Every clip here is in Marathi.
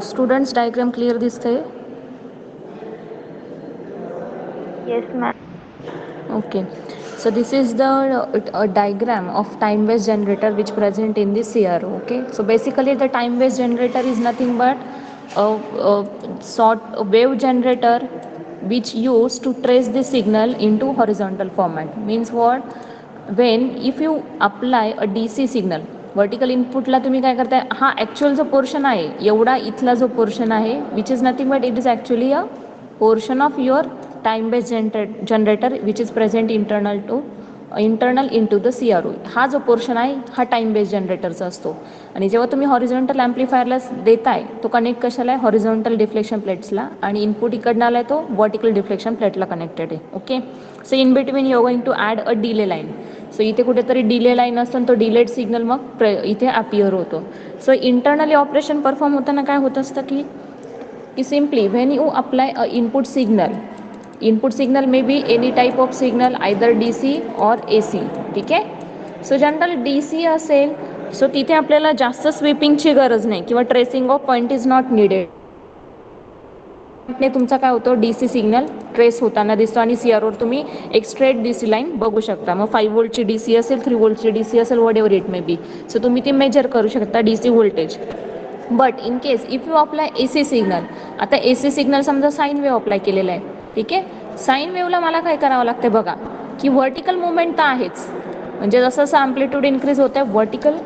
स्टुडंट्स डायग्राम क्लिअर दिसते? Yes, ma'am. Okay, so this is the diagram of time based generator which present in this CRO. Okay, so basically the time based generator is nothing but a wave generator which used to trace the signal into horizontal format. Means what? When if you apply a DC signal vertical इनपुटला तुम्ही काय करताय, हा ॲक्च्युअल जो पोर्शन आहे एवढा इथला जो पोर्शन आहे which is nothing but it is actually a portion of your time based generator which is present internal into the CRO. हा जो पोर्शन आहे हा टाईम बेस्ड जनरेटरचा असतो. आणि जेव्हा तुम्ही हॉरिझॉन्टल ॲम्प्लिफायरला देताय तो कनेक्ट कशाला आहे, हॉरिझॉन्टल डिफ्लेक्शन प्लेट्सला, आणि इनपुट इकडनं आला आहे तो वर्टिकल डिफ्लेक्शन प्लेटला कनेक्टेड आहे. Okay, so in between you going to add a delay line. So इथे कुठेतरी डिले लाईन असतो आणि तो डिलेड सिग्नल मग इथे अपियर होतो. सो इंटरनली ऑपरेशन परफॉर्म होताना काय होत असतं की simply when you apply a input signal may be any type of signal either DC or AC. ठीक आहे, सो जनरल DC असेल सो तिथे आपल्याला जास्त स्वीपिंगची गरज नाही किंवा tracing of point is not needed. तुमचा काय होतो, DC सिग्नल ट्रेस होताना दिसतो आणि CRवर तुम्ही एक स्ट्रेट DC लाईन बघू शकता. मग 5 वोल्टची DC असेल, 3 वोल्टची DC असेल, what ever it may be. So तुम्ही ते मेजर करू शकता DC voltage. But in case if you apply AC signal, आता AC सिग्नल समजा साईन वेव्ह अप्लाय केलेला आहे. ठीक आहे, साईन वेव्हला मला काय करावं लागतं बघा, की व्हर्टिकल मुवमेंट तर आहेच, म्हणजे जसं जसं अँप्लिट्यूड इन्क्रीज होतं आहे व्हर्टिकल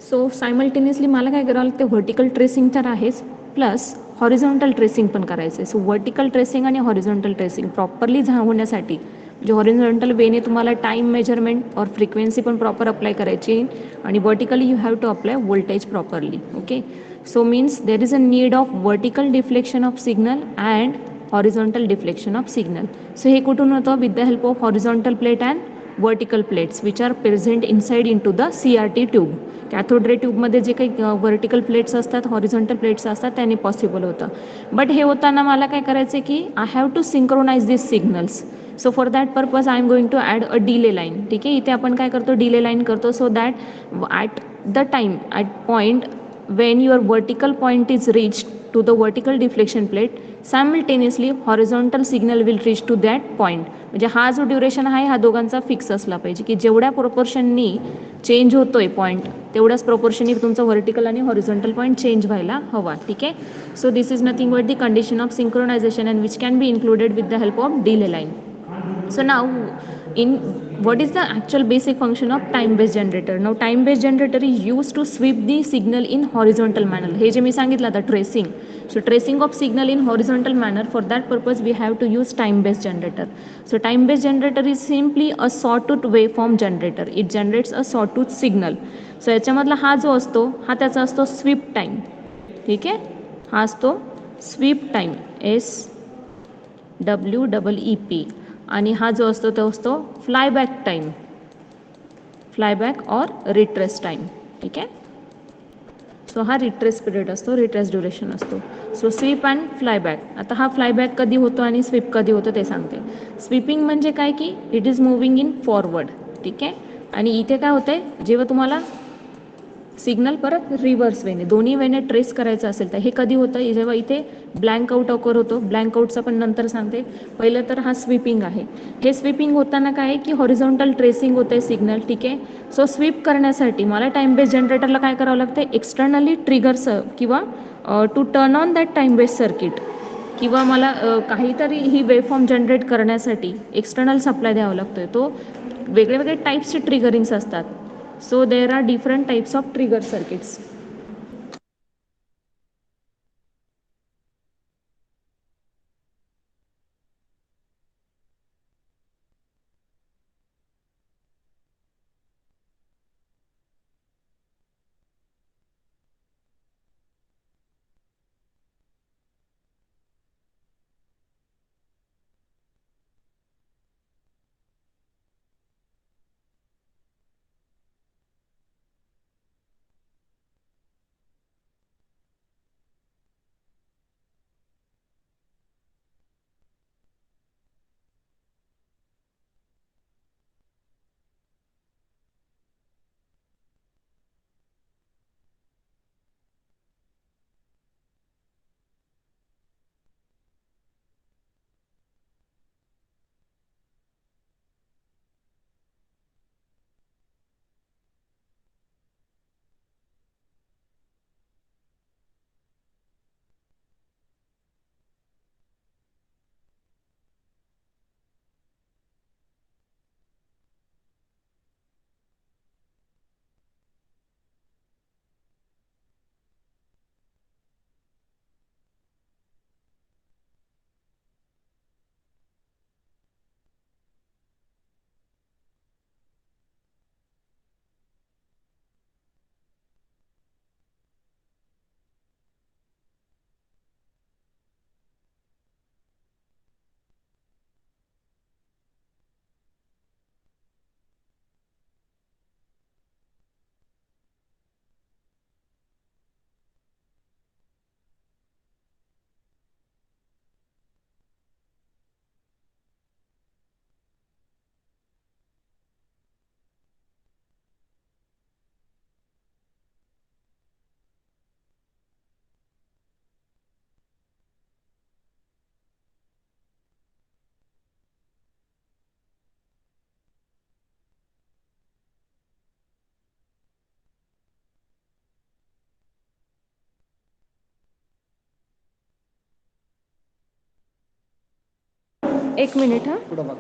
सो सायमल्टेनियसली मला काय करावं लागतं, व्हर्टिकल ट्रेसिंग तर आहेच प्लस हॉरिझॉन्टल ट्रेसिंग पण करायचं आहे. सो व्हर्टिकल ट्रेसिंग आणि हॉरिझॉन्टल ट्रेसिंग प्रॉपरली होण्यासाठी म्हणजे हॉरिझॉन्टल वेने तुम्हाला टाईम मेजरमेंट और फ्रिक्वेन्सी पण प्रॉपर अप्लाय करायची आणि vertically you have to apply voltage properly. Okay, so means there is a need of vertical deflection of signal and horizontal deflection of signal. So हे कुठून होतं, with the help of horizontal plate and vertical plates which are present inside into the CRT tube. Cathode ray ट्यूबमध्ये जे काही व्हर्टिकल प्लेट्स असतात, हॉरिझॉन्टल प्लेट्स असतात, त्याने पॉसिबल होतं. बट हे होताना मला काय करायचं आहे की I have to synchronise this signals. So for that purpose I am going to add a delay line. ठीक आहे, इथे आपण काय करतो, डिले लाईन करतो so that at the time at point when your vertical point is reached to the vertical deflection plate, simultaneously horizontal signal will reach to that point. म्हणजे हा जो ड्युरेशन आहे हा दोघांचा फिक्स असला पाहिजे की जेवढ्या प्रोपोर्शननी चेंज होतोय पॉईंट तेवढ्याच प्रोपोर्शननी तुमचा व्हर्टिकल आणि हॉरिझॉन्टल पॉईंट चेंज व्हायला हवा. ठीक आहे, so this is nothing but the condition of synchronisation and which can be included with the help of delay line. So now in what is the actual basic function of time based generator? Now time based generator is used to sweep the signal in horizontal manner. हे जे मी सांगितलं आता tracing, so tracing of signal in horizontal manner, for that purpose we have to use time based generator. So time based generator is simply a sawtooth waveform generator. It generates a sawtooth signal. So याच्यामधला हा जो असतो हा त्याचा असतो स्वीप टाईम. ठीक आहे, हा असतो स्वीप टाईम SWEEP. आणि हा जो असतो तो असतो फ्लायबॅक टाईम, फ्लायबॅक और रिट्रेस टाईम. ठीक आहे, सो हा रिट्रेस पिरियड असतो, रिट्रेस ड्युरेशन असतो. So sweep and flyback. आता हा फ्लायबॅक कधी होतो आणि स्वीप कधी होतो ते सांगते. स्वीपिंग म्हणजे काय की it is moving in forward. ठीक आहे, आणि इथे काय होतंय, जेव्हा तुम्हाला सिग्नल परत रिव्हर्स वेने दोन्ही वेने ट्रेस करायचं असेल तर हे कधी होतं, जेव्हा इथे ब्लँक आउट ऑकर होतो. ब्लँक आउटचं पण नंतर सांगते. पहिलं तर हा स्वीपिंग आहे. हे स्वीपिंग होताना काय आहे की हॉरिझॉन्टल ट्रेसिंग होतं आहे सिग्नल. ठीक आहे, सो स्वीप करण्यासाठी मला टाईम बेस्ड जनरेटरला काय करावं लागतं, एक्सटर्नली ट्रिगर्स किंवा to turn on that time based circuit किंवा मला काहीतरी ही वेवफॉर्म जनरेट करण्यासाठी एक्सटर्नल सप्लाय द्यावा लागतो आहे. तो वेगळे वेगळे टाईप्सचे ट्रिगरिंग्स असतात. So there are different types of trigger circuits. एक मिनिट हां. पुढं बघ.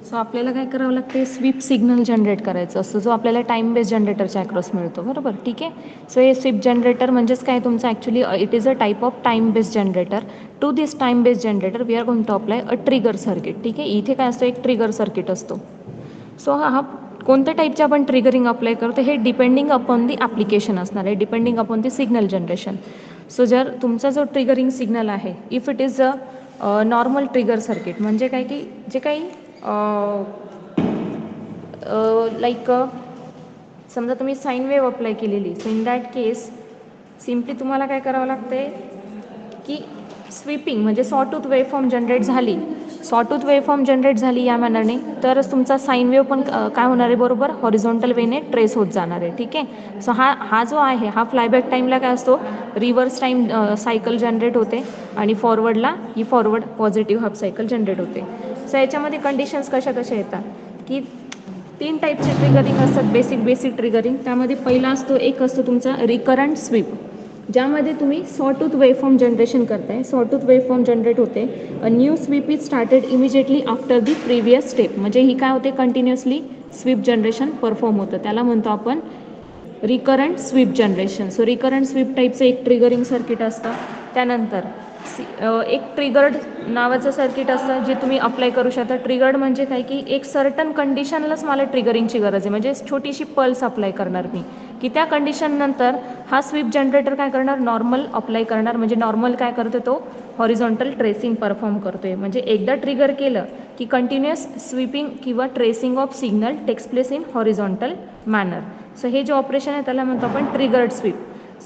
सो आपल्याला काय करावं लागते, स्वीप सिग्नल जनरेट करायचं असतं, जो आपल्याला टाईम बेस जनरेटरच्या अक्रॉस मिळतो, बरोबर. ठीक आहे. सो हे स्वीप जनरेटर म्हणजेच काय तुमचं actually it is a type of time base generator. To this time base generator we are going to apply a trigger circuit. ठीक आहे. इथे काय असतं, एक ट्रिगर सर्किट असतो. सो हा कोणत्या टाईपचे आपण ट्रिगरिंग अप्लाय करतो हे डिपेंडिंग अपॉन दी ॲप्लिकेशन असणार आहे, depending upon the signal generation. So जर तुमचा जो ट्रिगरिंग सिग्नल आहे, if it is a normal trigger circuit, म्हणजे काय की जे काही लाईक समजा तुम्ही साईन वेव्ह अप्लाय केलेली, so in that case simply तुम्हाला काय करावं लागते की स्वीपिंग म्हणजे सॉटूथ वेव्हफॉर्म जनरेट झाली, सॉटूथ वेव्हफॉर्म जनरेट झाली या मॅनरने, तरच तुमचा साईन वेव्ह पण काय होणार आहे, बरोबर हॉरिझॉन्टल वेने ट्रेस होत जाणार आहे. ठीक आहे. सो हा जो आहे हा फ्लायबॅक टाईमला काय असतो, रिव्हर्स टाईम सायकल जनरेट होते आणि फॉरवर्डला ही forward positive half cycle generate होते. सो याच्यामध्ये कंडिशन्स कशा कशा येतात की 3 टाईपचे ट्रिगरिंग असतात, बेसिक ट्रिगरिंग. त्यामध्ये पहिला असतो, एक असतो तुमचा रिकरंट स्वीप, ज्यामध्ये तुम्ही सॉटूथ वेव्हफॉर्म जनरेशन करताय, सॉटूथ वेव्हफॉर्म जनरेट होते, a new sweep is started immediately after the previous step, म्हणजे ही काय होते, कंटिन्युअसली स्वीप जनरेशन परफॉर्म होतं, त्याला म्हणतो आपण recurrent sweep generation. So recurrent sweep टाईपचं एक ट्रिगरिंग सर्किट असतं. त्यानंतर एक ट्रिगर्ड नावाचं सर्किट असतं जे तुम्ही अप्लाय करू शकता. ट्रिगर्ड म्हणजे काय की एक सर्टन कंडिशनलाच मला ट्रिगरिंगची गरज आहे, म्हणजे छोटीशी पल्स अप्लाय करणार मी, की त्या कंडिशननंतर हा स्वीप जनरेटर काय करणार, नॉर्मल अप्लाय करणार. म्हणजे नॉर्मल काय करतो तो हॉरिझॉन्टल ट्रेसिंग परफॉर्म करतोय. म्हणजे एकदा ट्रिगर केलं की कंटिन्युअस स्वीपिंग किंवा tracing of signal takes place in horizontal manner. So हे जे ऑपरेशन आहे त्याला म्हणतो आपण ट्रिगर्ड स्वीप.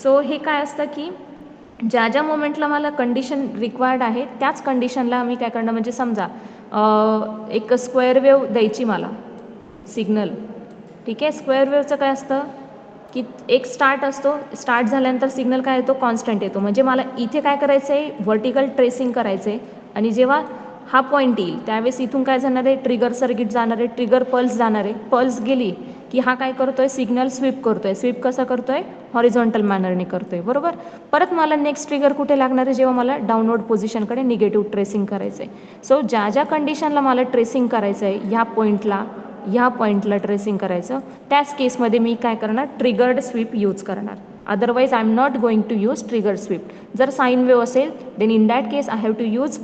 सो हे काय असतं की ज्या ज्या मोमेंटला मला कंडिशन रिक्वायर्ड आहे त्याच कंडिशनला मी काय करणार, म्हणजे समजा एक स्क्वेअर वेव्ह द्यायची मला सिग्नल, ठीक आहे. स्क्वेअर वेव्हचं काय असतं की एक स्टार्ट असतो, स्टार्ट झाल्यानंतर सिग्नल काय येतो, कॉन्स्टंट येतो. म्हणजे मला इथे काय करायचं आहे, व्हर्टिकल ट्रेसिंग करायचं आहे. आणि जेव्हा हा पॉईंट येईल त्यावेळेस इथून काय जाणार आहे, ट्रिगर सर्किट जाणार आहे, ट्रिगर पल्स जाणार आहे. पल्स गेली की हा काय करतोय, सिग्नल स्वीप करतोय. स्वीप कसा करतोय, हॉरिझॉन्टल मॅनरने करतोय, बरोबर. परत मला नेक्स्ट ट्रिगर कुठे लागणार आहे, जेव्हा मला डाऊनवर्ड पोझिशनकडे निगेटिव्ह ट्रेसिंग करायचं आहे. सो ज्या ज्या कंडिशनला मला ट्रेसिंग करायचं आहे, ह्या पॉईंटला ट्रेसिंग करायचं, त्याच केसमध्ये मी काय करणार, ट्रिगर्ड स्वीप यूज करणार. Otherwise I am not going to use triggered sweep. जर साईन वेव्ह असेल then in that case I have to use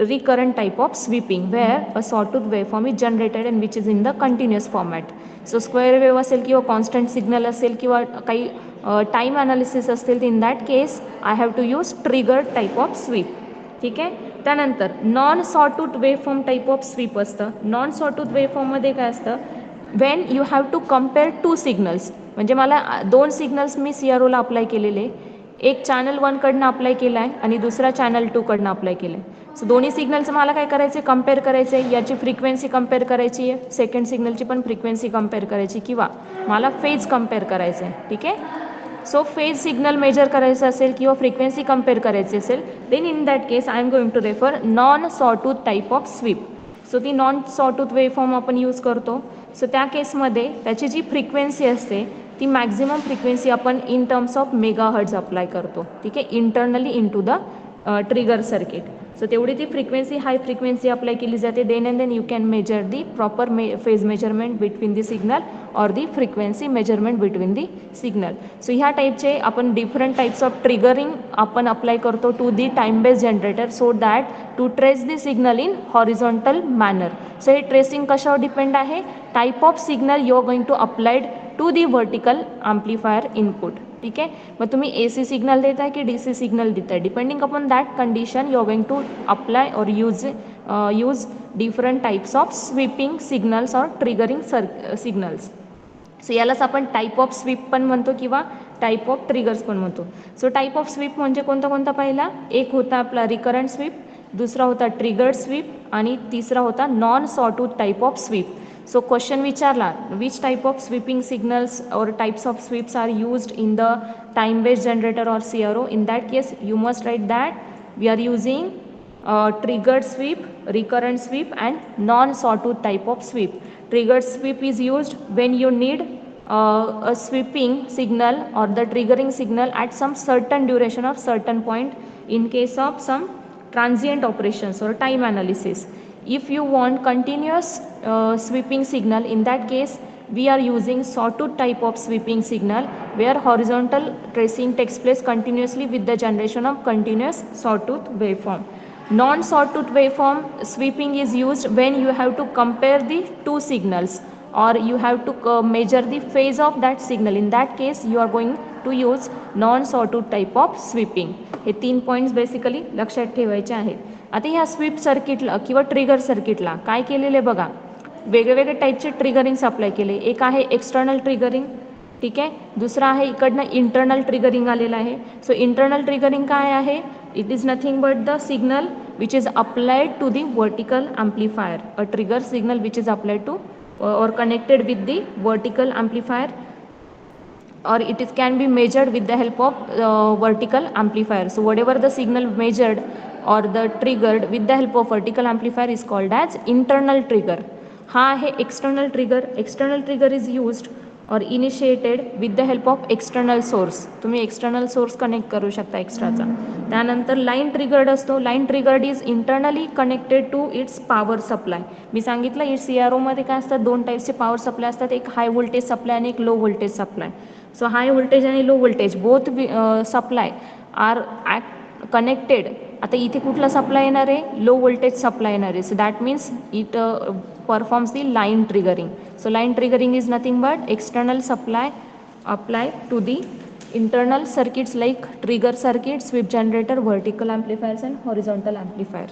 recurrent type of sweeping where a sawtooth waveform is generated and which is in the continuous format. So square wave असेल किंवा कॉन्स्टंट सिग्नल असेल किंवा काही टाईम ॲनालिसिस असतील तर in that case I have to use triggered type of sweep, ठीक आहे. त्यानंतर non sawtooth waveform type of sweep असतं. नॉन सॉटूथ वेवफॉर्ममध्ये काय असतं, when you have to compare two signals. म्हणजे मला दोन सिग्नल्स मी CROला अप्लाय केलेले, एक चॅनल 1 कडनं अप्लाय केला आहे आणि दुसरा चॅनल 2 कडनं अप्लाय केलं आहे. सो दोन्ही सिग्नलचं मला काय करायचं आहे, कम्पेअर करायचं आहे. याची फ्रिक्वेन्सी कम्पेअर करायची आहे, सेकंड सिग्नलची पण फ्रिक्वेन्सी कम्पेअर करायची, किंवा मला फेज कम्पेअर करायचं आहे, ठीक आहे. सो फेज सिग्नल मेजर करायचं असेल किंवा फ्रिक्वेन्सी कम्पेअर करायची असेल then in that case I am going to refer non sawtooth type of sweep. So ती नॉन सॉटूथ वेवफॉर्म आपण यूज करतो. सो त्या केसमध्ये त्याची जी फ्रिक्वेन्सी असते ती मॅक्झिमम फ्रिक्वेन्सी आपण in terms of megahertz apply करतो, ठीक आहे, internally into the trigger circuit. So तेवढी ती फ्रिक्वेन्सी हाय फ्रिक्वेन्सी अप्लाय केली जाते. Then and then you can measure the proper phase measurement between the signal और the frequency measurement between the signal. So ह्या टाईपचे आपण डिफरंट टाईप्स ऑफ ट्रिगरिंग आपण अप्लाय करतो to the time based generator so that to trace the signal in horizontal manner. So हे ट्रेसिंग कशावर डिपेंड आहे, type of signal you are going to applied to the vertical amplifier input, ठीक आहे. मग तुम्ही AC सिग्नल देताय की DC सिग्नल देताय, depending upon that condition you are going to apply और use different types of sweeping signals और ट्रिगरिंग सिग्नल्स. सो यालाच आपण टाईप ऑफ स्वीप पण म्हणतो किंवा टाईप ऑफ ट्रिगर्स पण म्हणतो. सो टाईप ऑफ स्वीप म्हणजे कोणता कोणता, पहिला एक होता आपला रिकरंट स्वीप, दुसरा होता ट्रिगर्ड स्वीप आणि तिसरा होता non sawtooth type of sweep. So question विचारला which type of sweeping signals और types of sweeps are used in the time based generator और CRO. In that case you must write that we are using triggered sweep, recurrent sweep and non-sawtooth type of sweep. Triggered sweep is used when you need a sweeping signal or the triggering signal at some certain duration or certain point in case of some transient operations or time analysis. If you want continuous sweeping signal, in that case we are using sawtooth type of sweeping signal where horizontal tracing takes place continuously with the generation of continuous sawtooth waveform. Non sawtooth waveform sweeping is used when you have to compare the two signals or you have to measure the phase of that signal. In that case you are going to use non sawtooth type of sweeping. हे 3 पॉईंट्स बेसिकली लक्षात ठेवायचे आहेत. आता ह्या स्वीप सर्किटला किंवा ट्रिगर सर्किटला काय केलेले बघा, वेगवेगळे टाईपचे ट्रिगरिंग्स अप्लाय केले. एक आहे एक्सटर्नल ट्रिगरिंग, ठीक आहे, दुसरा आहे इकडनं इंटरनल ट्रिगरिंग आलेलं आहे. सो इंटरनल ट्रिगरिंग काय आहे, it is nothing but the signal which is applied to the vertical amplifier. A trigger signal which is applied to or connected with the vertical amplifier or it is can be measured with the help of vertical amplifier. So whatever the signal measured or the triggered with the help of vertical amplifier is called as internal trigger. हा आहे external trigger. External trigger is used और initiated with the help of external source. तुम्ही एक्सटर्नल सोर्स कनेक्ट करू शकता एक्स्ट्राचा. त्यानंतर लाईन ट्रिगर्ड असतो. Line triggered is internally connected to its power supply. मी सांगितलं ई सी आर ओमध्ये काय असतात, दोन टाईपचे पॉवर सप्लाय असतात, एक हाय व्होल्टेज सप्लाय आणि एक low voltage supply. So high voltage आणि low voltage both supply are connected. आता इथे कुठला सप्लाय येणार आहे, लो व्होल्टेज सप्लाय येणार आहे. So that means it performs the line triggering. So line triggering is nothing but external supply applied to the internal circuits like trigger circuit, sweep generator, vertical amplifiers and horizontal amplifier.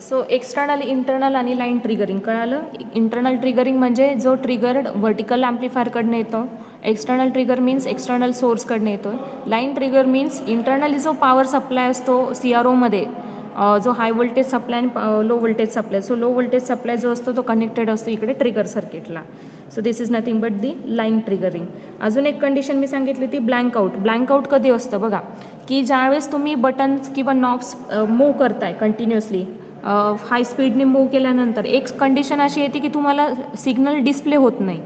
So external, internal आणि लाईन ट्रिगरिंग कळालं. इंटरनल ट्रिगरिंग म्हणजे जो ट्रिगर्ड व्हर्टिकल ॲम्प्लिफायरकडनं येतो. एक्सटर्नल ट्रिगर मीन्स एक्सटर्नल सोर्सकडनं येतो. लाईन ट्रिगर मीन्स इंटरनली जो पॉवर सप्लाय असतो सी आर ओमध्ये, जो हाय व्होल्टेज सप्लाय आणि low voltage supply. So low voltage supply जो असतो तो कनेक्टेड असतो इकडे ट्रिगर सर्किटला. So this is nothing but the line triggering. अजून एक कंडिशन मी सांगितली ती ब्लँक आउट. ब्लँक आउट कधी असतं बघा, की ज्यावेळेस तुम्ही बटन्स किंवा नॉब्स मूव्ह करताय कंटिन्युअसली, हाय स्पीडने मूव्ह केल्यानंतर एक कंडिशन अशी येते की तुम्हाला सिग्नल डिस्प्ले होत नाही.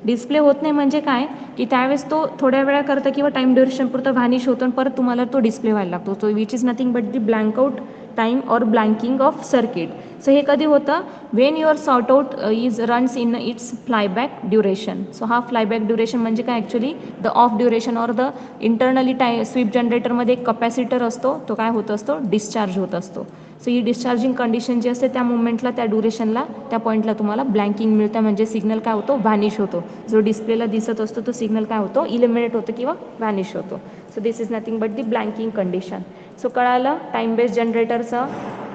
डिस्प्ले होत नाही म्हणजे काय, की त्यावेळेस तो थोड्या वेळाकरता किंवा टाईम ड्युरेशनपुरता व्हॅनिश होतो आणि परत तुम्हाला तो डिस्प्ले व्हायला लागतो. So which is nothing but the blank out time or blanking of circuit. So हे कधी होतं, when your sort out is runs in its flyback duration. So हा फ्लायबॅक ड्युरेशन म्हणजे काय, actually the off duration or the internally sweep जनरेटरमध्ये एक कपॅसिटर असतो, तो काय होत असतो, डिस्चार्ज होत असतो. सो ही डिस्चार्जिंग कंडिशन जी असते त्या मुवमेंटला, त्या ड्युरेशनला, त्या पॉईंटला तुम्हाला ब्लँकिंग मिळतं. म्हणजे सिग्नल काय होतो, व्हॅनिश होतो. जो डिस्प्लेला दिसत असतो तो सिग्नल काय होतो, इलिमिनेट होतो किंवा व्हॅनिश होतो. So this is nothing but the blanking condition. So कळालं टाईम बेस्ड जनरेटरचं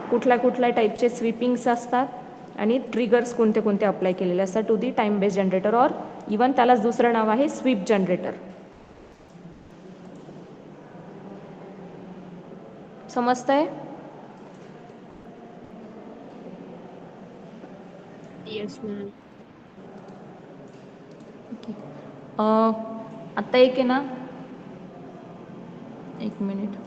कुठल्या कुठल्या टाईपचे स्वीपिंग्स असतात आणि ट्रिगर्स कोणते कोणते अप्लाय केलेले असतात to the time based generator, or even त्यालाच दुसरं नाव आहे स्वीप जनरेटर. समजतंय? Yes, ma'am. आत्ता एक आहे ना, एक मिनिट.